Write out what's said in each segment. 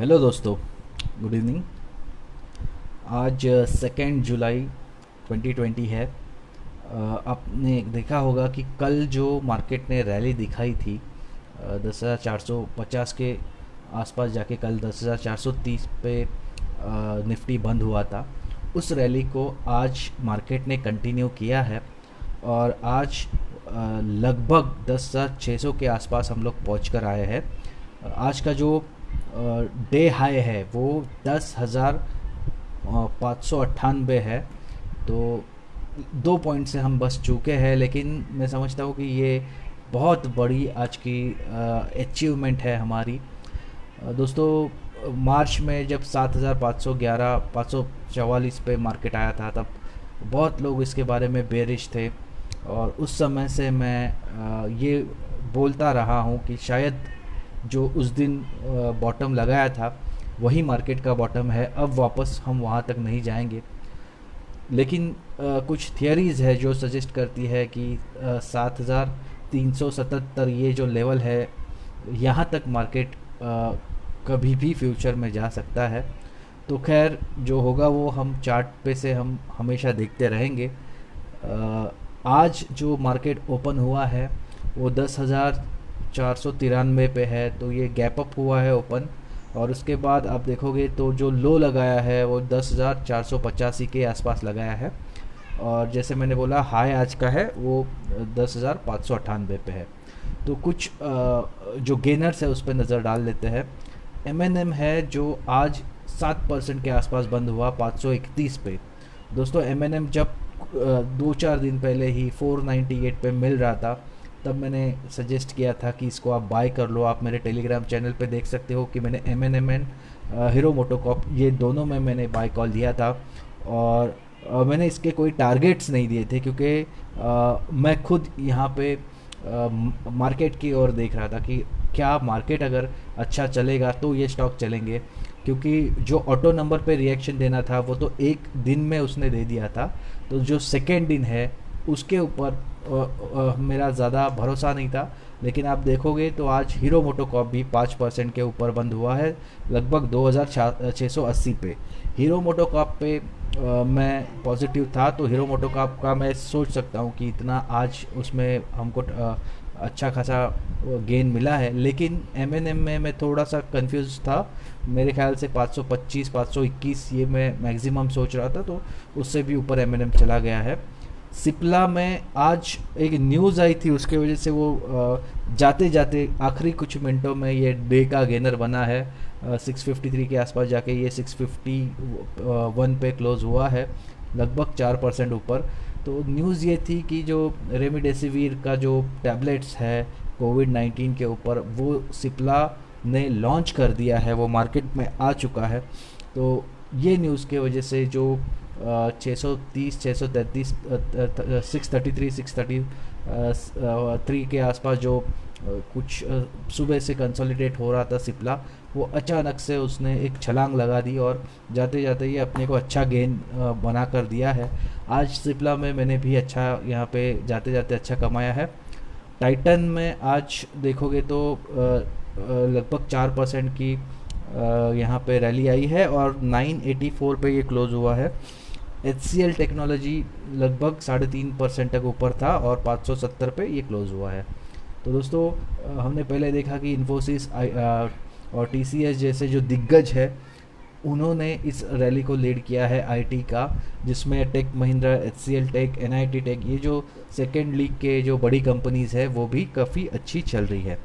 Hello दोस्तों, good evening. आज 2 जुलाई 2020 है। आपने देखा होगा कि कल जो मार्केट ने रैली दिखाई थी 10,450 के आसपास जाके कल 10,430 पे निफ्टी बंद हुआ था। उस रैली को आज मार्केट ने कंटिन्यू किया है और आज लगभग 10,600 के आसपास हम लोग पहुँच कर आए हैं। आज का जो डे हाई है वो 10,598 है। तो 2 पॉइंट से हम बस चूके हैं, लेकिन मैं समझता हूँ कि ये बहुत बड़ी आज की अचीवमेंट है हमारी। दोस्तों, मार्च में जब 7,511 544 पे मार्केट आया था, तब बहुत लोग इसके बारे में बेरिश थे और उस समय से मैं ये बोलता रहा हूँ कि शायद जो उस दिन बॉटम लगाया था वही मार्केट का बॉटम है। अब वापस हम वहाँ तक नहीं जाएंगे, लेकिन कुछ थियरीज़ है जो सजेस्ट करती है कि 7,377 ये जो लेवल है, यहाँ तक मार्केट कभी भी फ्यूचर में जा सकता है। तो खैर, जो होगा वो हम चार्ट पे से हम हमेशा देखते रहेंगे। आज जो मार्केट ओपन हुआ है वो 10,493 पे है, तो ये गैप अप हुआ है ओपन। और उसके बाद आप देखोगे तो जो लो लगाया है वो 10,485 के आसपास लगाया है। और जैसे मैंने बोला, हाई आज का है वो 10,598 पे है। तो कुछ जो गेनर्स है उस पर नज़र डाल लेते हैं। एम है जो आज 7% के आसपास बंद हुआ 531 पे। दोस्तों, एम जब 2-4 दिन पहले ही 498 पे मिल रहा था, तब मैंने सजेस्ट किया था कि इसको आप बाय कर लो। आप मेरे टेलीग्राम चैनल पे देख सकते हो कि मैंने एम एंड हीरो मोटोकॉप ये दोनों में मैंने बाय कॉल दिया था। और मैंने इसके कोई टारगेट्स नहीं दिए थे, क्योंकि मैं खुद यहाँ पे मार्केट की ओर देख रहा था कि क्या मार्केट अगर अच्छा चलेगा तो ये स्टॉक चलेंगे। क्योंकि जो ऑटो नंबर पे रिएक्शन देना था वो तो एक दिन में उसने दे दिया था, तो जो सेकेंड दिन है उसके ऊपर मेरा ज़्यादा भरोसा नहीं था। लेकिन आप देखोगे तो आज हीरो मोटोकॉप भी 5% के ऊपर बंद हुआ है, लगभग 2,680 पे। हीरो मोटोकॉप पे मैं पॉजिटिव था, तो हीरो मोटोकॉप का मैं सोच सकता हूँ कि इतना आज उसमें हमको अच्छा खासा गेन मिला है। लेकिन एम में मैं थोड़ा सा कंफ्यूज था। मेरे ख्याल से 525 521 ये मैं मैक्सिमम सोच रहा था, तो उससे भी ऊपर एम चला गया है। सिप्ला में आज एक न्यूज़ आई थी, उसके वजह से वो जाते जाते आखिरी कुछ मिनटों में ये डे का गेनर बना है। 653 के आसपास जाके ये 651 पे क्लोज हुआ है, लगभग 4% ऊपर। तो न्यूज़ ये थी कि जो रेमडेसिविर का जो टैबलेट्स है कोविड-19 के ऊपर, वो सिप्ला ने लॉन्च कर दिया है, वो मार्केट में आ चुका है। तो ये न्यूज़ के वजह से जो 630 633 633 के आसपास जो कुछ सुबह से कंसोलिडेट हो रहा था सिप्ला, वो अचानक से उसने एक छलांग लगा दी और जाते जाते ये अपने को अच्छा गेन बना कर दिया है। आज सिप्ला में मैंने भी अच्छा यहाँ पे जाते जाते अच्छा कमाया है। टाइटन में आज देखोगे तो लगभग 4% की यहाँ पे रैली आई है और 984 पे ये क्लोज हुआ है। HCL टेक्नोलॉजी लगभग 3.5% तक ऊपर था और 570 पे ये क्लोज हुआ है। तो दोस्तों, हमने पहले देखा कि इन्फोसिस और TCS जैसे जो दिग्गज है, उन्होंने इस रैली को लीड किया है आईटी का, जिसमें Tech Mahindra, HCL Tech, NIT Tech, ये जो सेकेंड लीग के जो बड़ी कंपनीज है वो भी काफ़ी अच्छी चल रही है।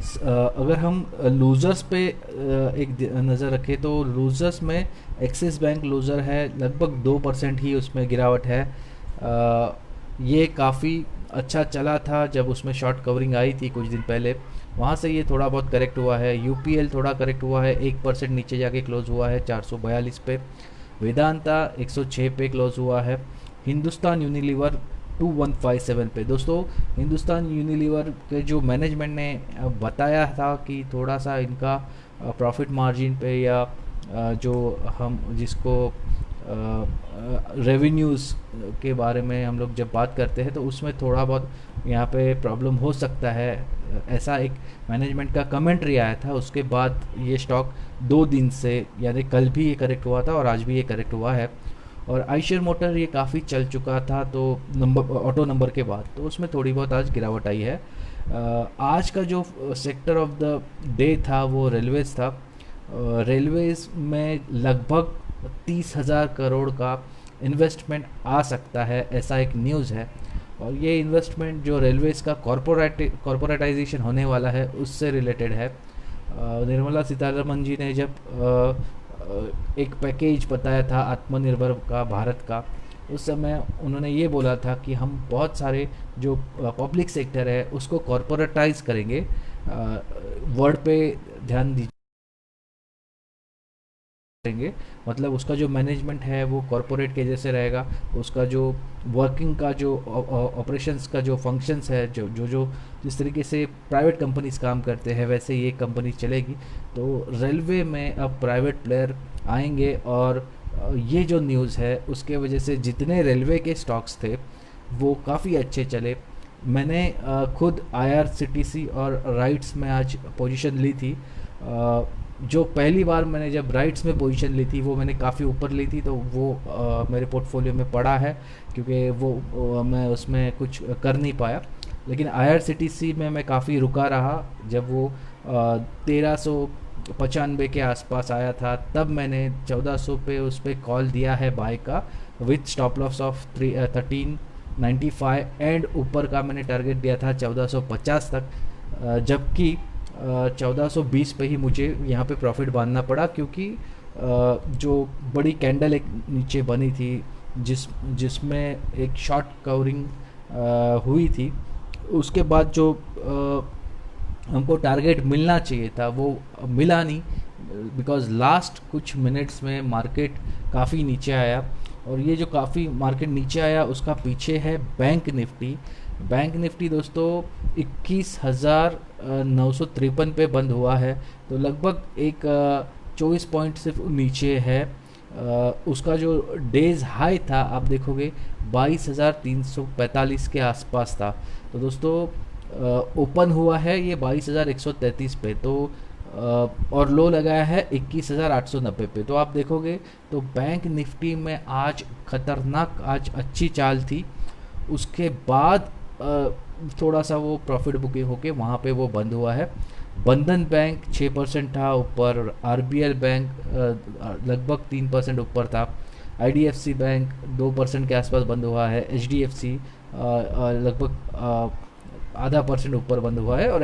अगर हम लूज़र्स पे एक नज़र रखें तो लूज़र्स में एक्सिस बैंक लूज़र है, लगभग 2% ही उसमें गिरावट है। ये काफ़ी अच्छा चला था जब उसमें शॉर्ट कवरिंग आई थी कुछ दिन पहले, वहाँ से ये थोड़ा बहुत करेक्ट हुआ है। UPL थोड़ा करेक्ट हुआ है, 1% नीचे जाके क्लोज हुआ है 442 पे। वेदांता 106 पे क्लोज हुआ है। हिंदुस्तान यूनिलीवर 2157 पे। दोस्तों, हिंदुस्तान यूनिलीवर के जो मैनेजमेंट ने बताया था कि थोड़ा सा इनका प्रॉफिट मार्जिन पे या जो हम जिसको रेवेन्यूज़ के बारे में हम लोग जब बात करते हैं तो उसमें थोड़ा बहुत यहाँ पे प्रॉब्लम हो सकता है। ऐसा एक मैनेजमेंट का कमेंट्री आया था, उसके बाद ये स्टॉक 2 दिन से, यानी कल भी ये करेक्ट हुआ था और आज भी ये करेक्ट हुआ है। और आइशर मोटर ये काफ़ी चल चुका था, तो नंबर ऑटो नंबर के बाद तो उसमें थोड़ी बहुत आज गिरावट आई है। आज का जो सेक्टर ऑफ द डे था वो रेलवेज था। रेलवेज में लगभग 30,000 करोड़ का इन्वेस्टमेंट आ सकता है, ऐसा एक न्यूज़ है। और ये इन्वेस्टमेंट जो रेलवेज का कॉरपोरेटाइजेशन होने वाला है उससे रिलेटेड है। निर्मला सीतारमन जी ने जब एक पैकेज बताया था आत्मनिर्भर का भारत का, उस समय उन्होंने ये बोला था कि हम बहुत सारे जो पब्लिक सेक्टर है उसको कॉरपोरेटाइज करेंगे। वर्ड पे ध्यान करेंगे, मतलब उसका जो मैनेजमेंट है वो कॉरपोरेट के जैसे रहेगा। उसका जो वर्किंग का जो ऑपरेशंस का जो फंक्शंस है, जो जो जो जिस तरीके से प्राइवेट कंपनीज काम करते हैं वैसे ये कंपनी चलेगी। तो रेलवे में अब प्राइवेट प्लेयर आएंगे और ये जो न्यूज़ है उसके वजह से जितने रेलवे के स्टॉक्स थे वो काफ़ी अच्छे चले। मैंने खुद IRCTC और राइट्स में आज पोजीशन ली थी। जो पहली बार मैंने जब राइट्स में पोजीशन ली थी वो मैंने काफ़ी ऊपर ली थी, तो वो मेरे पोर्टफोलियो में पड़ा है, क्योंकि वो मैं उसमें कुछ कर नहीं पाया। लेकिन IRCTC में मैं काफ़ी रुका रहा। जब वो 1395 के आसपास आया था तब मैंने 1400 पे उस पर कॉल दिया है बाय का, with stop loss of 1395, and ऊपर का मैंने टारगेट दिया था 1450 तक। जबकि 1420 पे ही मुझे यहाँ पे प्रॉफिट बांधना पड़ा, क्योंकि जो बड़ी कैंडल एक नीचे बनी थी जिसमें एक शॉर्ट कवरिंग हुई थी, उसके बाद जो हमको टारगेट मिलना चाहिए था वो मिला नहीं, बिकॉज़ लास्ट कुछ मिनट्स में मार्केट काफ़ी नीचे आया। और ये जो काफ़ी मार्केट नीचे आया उसका पीछे है बैंक निफ्टी। बैंक निफ्टी दोस्तों 21,953 पे बंद हुआ है, तो लगभग एक 24 पॉइंट सिर्फ नीचे है। उसका जो डेज हाई था आप देखोगे 22,345 के आसपास था। तो दोस्तों ओपन हुआ है ये 22,133 पे, तो और लो लगाया है 21,890 पे। तो आप देखोगे तो बैंक निफ्टी में आज खतरनाक, आज अच्छी चाल थी। उसके बाद थोड़ा सा वो प्रॉफिट बुकिंग होके वहाँ पे वो बंद हुआ है। बंधन बैंक 6% था ऊपर, RBL बैंक लगभग 3% ऊपर था, IDFC बैंक 2% के आसपास बंद हुआ है, HDFC लगभग आधा % ऊपर बंद हुआ है, और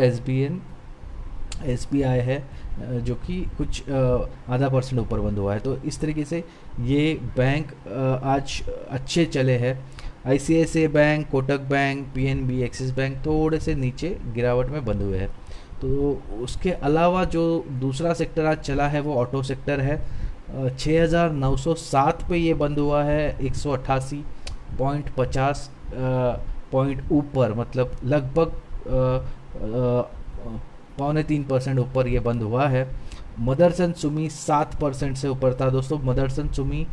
SBI है जो कि कुछ आधा % ऊपर बंद हुआ है। तो इस तरीके से ये बैंक आज अच्छे चले हैं। ICICI bank, Kotak bank, PNB, axis bank थोड़े से नीचे गिरावट में बंद हुए हैं। तो उसके अलावा जो दूसरा सेक्टर आज चला है वो ऑटो सेक्टर है। 6,907 पे ये बंद हुआ है, 188.50 पॉइंट ऊपर, मतलब लगभग 3.25% ऊपर ये बंद हुआ है। मदरसन सुमी 7% से ऊपर था दोस्तों। मदरसन सुमी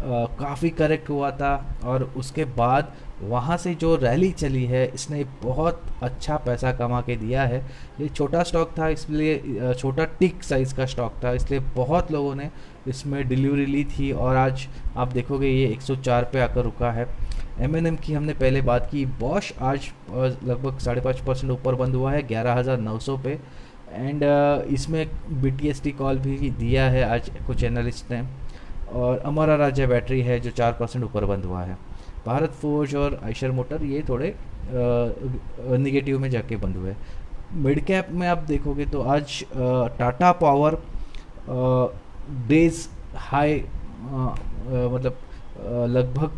काफ़ी करेक्ट हुआ था और उसके बाद वहाँ से जो रैली चली है इसने बहुत अच्छा पैसा कमा के दिया है। ये छोटा स्टॉक था, इसलिए छोटा टिक साइज़ का स्टॉक था, इसलिए बहुत लोगों ने इसमें डिलीवरी ली थी और आज आप देखोगे ये 104 पे आकर रुका है। M&M की हमने पहले बात की। बॉश आज लगभग 5.5% ऊपर बंद हुआ है 11,900 पे, एंड इसमें BTST कॉल भी दिया है आज कुछ एनालिस्ट ने। और अमरा राजा बैटरी है जो 4% ऊपर बंद हुआ है। भारत फोर्ज और आइशर मोटर ये थोड़े निगेटिव में जाके बंद हुए। मिड कैप में आप देखोगे तो आज टाटा पावर डेज हाई, मतलब लगभग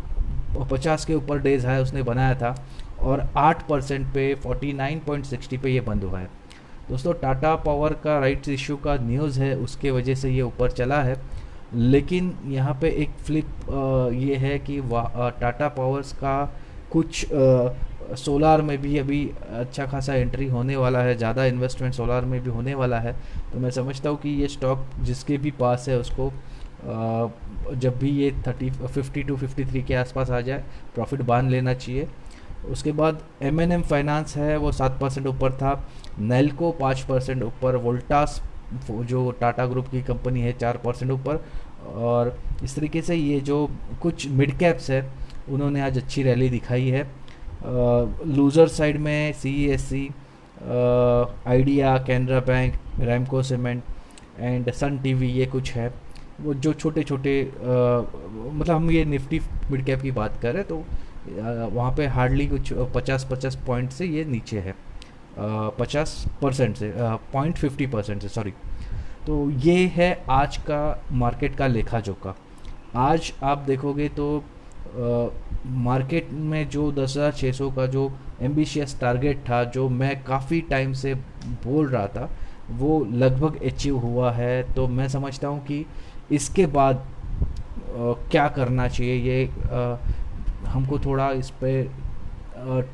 50 के ऊपर डेज हाई उसने बनाया था और 8% पे 49.60 पे ये बंद हुआ है। दोस्तों टाटा पावर का राइट्स इशू का न्यूज़ है, उसके वजह से ये ऊपर चला है। लेकिन यहाँ पे एक फ्लिप ये है कि टाटा पावर्स का कुछ सोलार में भी अभी अच्छा खासा एंट्री होने वाला है, ज़्यादा इन्वेस्टमेंट सोलार में भी होने वाला है। तो मैं समझता हूँ कि ये स्टॉक जिसके भी पास है उसको जब भी ये 50 to 53 के आसपास आ जाए प्रॉफिट बांध लेना चाहिए। उसके बाद M&M फाइनेंस है वो 7% ऊपर था, नेल्को 5% ऊपर, वोल्टास जो टाटा ग्रुप की कंपनी है 4% ऊपर। और इस तरीके से ये जो कुछ मिड कैप्स है उन्होंने आज अच्छी रैली दिखाई है। लूज़र साइड में CESC, Idea, Canara bank, Ramco cement and Sun TV, ये कुछ है वो जो छोटे छोटे मतलब हम ये निफ्टी मिड कैप की बात करें तो वहाँ पे हार्डली कुछ 50 पॉइंट से ये नीचे है, 50% से 0.50% से, सॉरी। तो ये है आज का मार्केट का लेखा जोखा। आज आप देखोगे तो मार्केट में जो 10,600 का जो एम्बिशियस टारगेट था, जो मैं काफ़ी टाइम से बोल रहा था, वो लगभग अचीव हुआ है। तो मैं समझता हूँ कि इसके बाद क्या करना चाहिए, ये हमको थोड़ा इस पे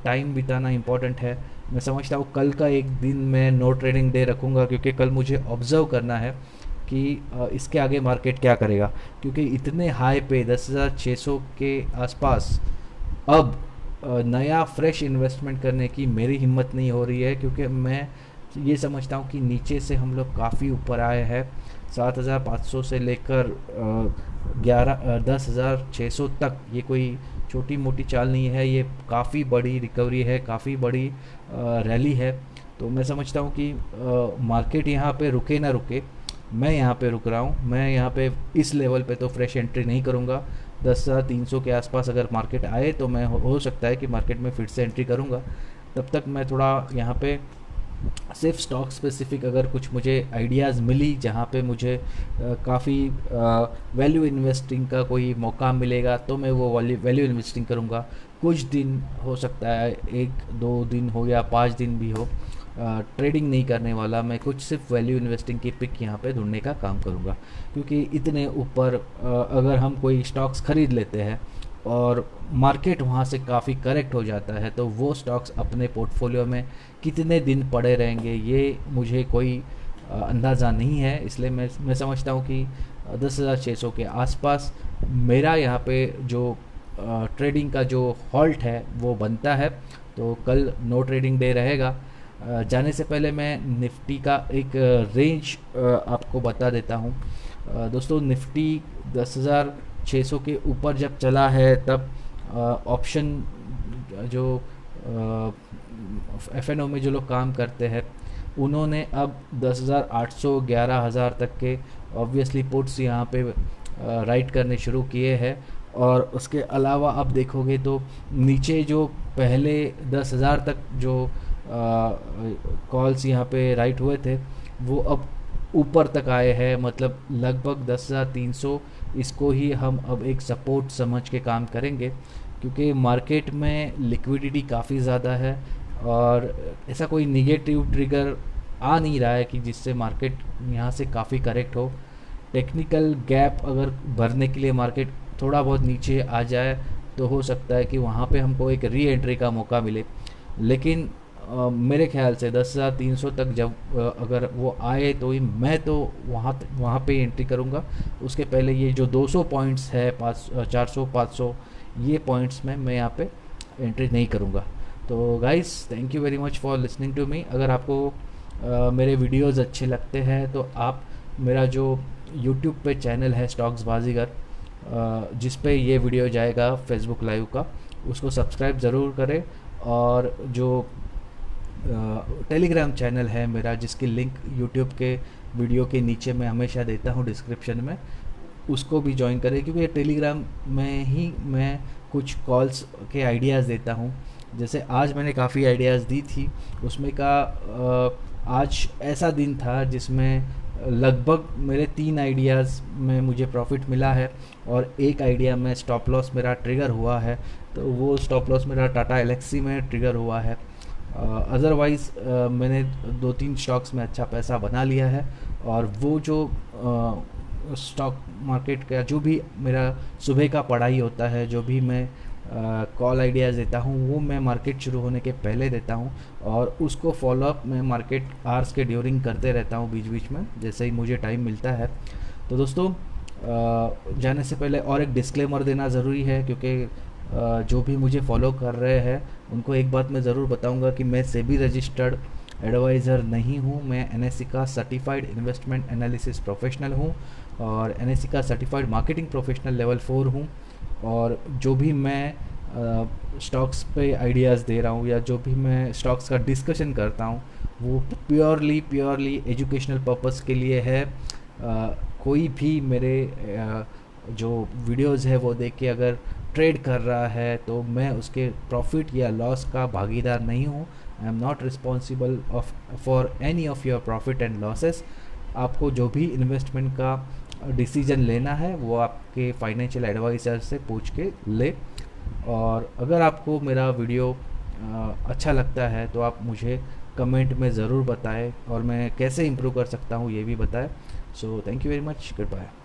टाइम बिताना इम्पोर्टेंट है। मैं समझता हूँ कल का एक दिन मैं नो ट्रेडिंग डे रखूँगा, क्योंकि कल मुझे ऑब्ज़र्व करना है कि इसके आगे मार्केट क्या करेगा। क्योंकि इतने हाई पे 10,600 के आसपास अब नया फ्रेश इन्वेस्टमेंट करने की मेरी हिम्मत नहीं हो रही है, क्योंकि मैं ये समझता हूँ कि नीचे से हम लोग काफ़ी ऊपर आए हैं। 7,500 से लेकर 10,600 तक ये कोई छोटी मोटी चाल नहीं है, ये काफ़ी बड़ी रिकवरी है, काफ़ी बड़ी रैली है। तो मैं समझता हूँ कि मार्केट यहाँ पे रुके ना रुके, मैं यहाँ पे रुक रहा हूँ। मैं यहाँ पे इस लेवल पे तो फ्रेश एंट्री नहीं करूँगा। 10,300 के आसपास अगर मार्केट आए तो मैं हो सकता है कि मार्केट में फिर से एंट्री करूँगा। तब तक मैं थोड़ा यहाँ पे सिर्फ स्टॉक स्पेसिफिक अगर कुछ मुझे आइडियाज़ मिली जहाँ पे मुझे काफ़ी वैल्यू इन्वेस्टिंग का कोई मौका मिलेगा तो मैं वो वैल्यू इन्वेस्टिंग करूँगा। कुछ दिन हो सकता है, 1-2 दिन हो या 5 दिन भी हो, ट्रेडिंग नहीं करने वाला मैं, कुछ सिर्फ वैल्यू इन्वेस्टिंग की पिक यहाँ पे ढूंढने का काम करूँगा। क्योंकि इतने ऊपर अगर हम कोई स्टॉक्स खरीद लेते हैं और मार्केट वहाँ से काफ़ी करेक्ट हो जाता है तो वो स्टॉक्स अपने पोर्टफोलियो में कितने दिन पड़े रहेंगे ये मुझे कोई अंदाज़ा नहीं है। इसलिए मैं समझता हूँ कि 10,600 के आसपास मेरा यहाँ पे जो ट्रेडिंग का जो हॉल्ट है वो बनता है। तो कल नो ट्रेडिंग डे रहेगा। जाने से पहले मैं निफ्टी का एक रेंज आपको बता देता हूँ। दोस्तों, निफ्टी 10,600 के ऊपर जब चला है तब ऑप्शन जो एफ.एन.ओ में जो लोग काम करते हैं उन्होंने अब 10,800 11,000 तक के ऑब्वियसली पुट्स यहाँ पे राइट करने शुरू किए हैं। और उसके अलावा आप देखोगे तो नीचे जो पहले 10,000 तक जो कॉल्स यहाँ पे राइट हुए थे वो अब ऊपर तक आए हैं, मतलब लगभग 10,300। इसको ही हम अब एक सपोर्ट समझ के काम करेंगे, क्योंकि मार्केट में लिक्विडिटी काफ़ी ज़्यादा है और ऐसा कोई निगेटिव ट्रिगर आ नहीं रहा है कि जिससे मार्केट यहाँ से काफ़ी करेक्ट हो। टेक्निकल गैप अगर भरने के लिए मार्केट थोड़ा बहुत नीचे आ जाए तो हो सकता है कि वहाँ पे हमको एक री एंट्री का मौका मिले। लेकिन मेरे ख्याल से 10,300 तक जब अगर वो आए तो मैं तो वहाँ पे एंट्री करूँगा। उसके पहले ये जो 200 पॉइंट्स है, 400 500 ये पॉइंट्स में मैं यहाँ पे एंट्री नहीं करूँगा। तो guys, thank you very much for listening to me. अगर आपको मेरे वीडियोस अच्छे लगते हैं तो आप मेरा जो यूट्यूब पे चैनल है स्टॉक्स बाजीगर, जिस पे ये वीडियो जाएगा फेसबुक लाइव का, उसको सब्सक्राइब ज़रूर करें। और जो टेलीग्राम चैनल है मेरा, जिसकी लिंक यूट्यूब के वीडियो के नीचे मैं हमेशा देता हूँ डिस्क्रिप्शन में, उसको भी ज्वाइन करें, क्योंकि टेलीग्राम में ही मैं कुछ कॉल्स के आइडियाज़ देता हूँ। जैसे आज मैंने काफ़ी आइडियाज़ दी थी, उसमें का आज ऐसा दिन था जिसमें लगभग मेरे 3 आइडियाज़ में मुझे प्रॉफिट मिला है और एक आइडिया में स्टॉप लॉस मेरा ट्रिगर हुआ है। तो वो स्टॉप लॉस मेरा टाटा एलेक्सी में ट्रिगर हुआ है। अदरवाइज़ मैंने 2-3 स्टॉक्स में अच्छा पैसा बना लिया है। और वो जो स्टॉक मार्केट का जो भी मेरा सुबह का पढ़ाई होता है, जो भी मैं कॉल आइडियाज़ देता हूँ, वो मैं मार्केट शुरू होने के पहले देता हूँ और उसको फॉलोअप मैं मार्केट आवर्स के ड्यूरिंग करते रहता हूँ बीच बीच में, जैसे ही मुझे टाइम मिलता है। तो दोस्तों, जाने से पहले और एक डिस्क्लेमर देना ज़रूरी है, क्योंकि जो भी मुझे फॉलो कर रहे हैं उनको एक बात मैं ज़रूर बताऊंगा कि मैं सेबी रजिस्टर्ड एडवाइज़र नहीं हूँ। मैं एनएससी का सर्टिफाइड इन्वेस्टमेंट एनालिसिस प्रोफेशनल हूँ और एनएससी का सर्टिफाइड मार्केटिंग प्रोफेशनल लेवल 4 हूँ। और जो भी मैं स्टॉक्स पे आइडियाज़ दे रहा हूँ या जो भी मैं स्टॉक्स का डिस्कशन करता हूँ वो प्योरली एजुकेशनल पर्पस के लिए है। कोई भी मेरे जो वीडियोज़ है वो देख के अगर ट्रेड कर रहा है तो मैं उसके प्रॉफिट या लॉस का भागीदार नहीं हूँ। I am not responsible of for any of your profit and losses. आपको जो भी इन्वेस्टमेंट का डिसीजन लेना है वो आपके फाइनेंशियल एडवाइज़र से पूछ के ले। और अगर आपको मेरा वीडियो अच्छा लगता है तो आप मुझे कमेंट में ज़रूर बताएं और मैं कैसे इम्प्रूव कर सकता हूँ ये भी बताएं। So thank you very much, good bye.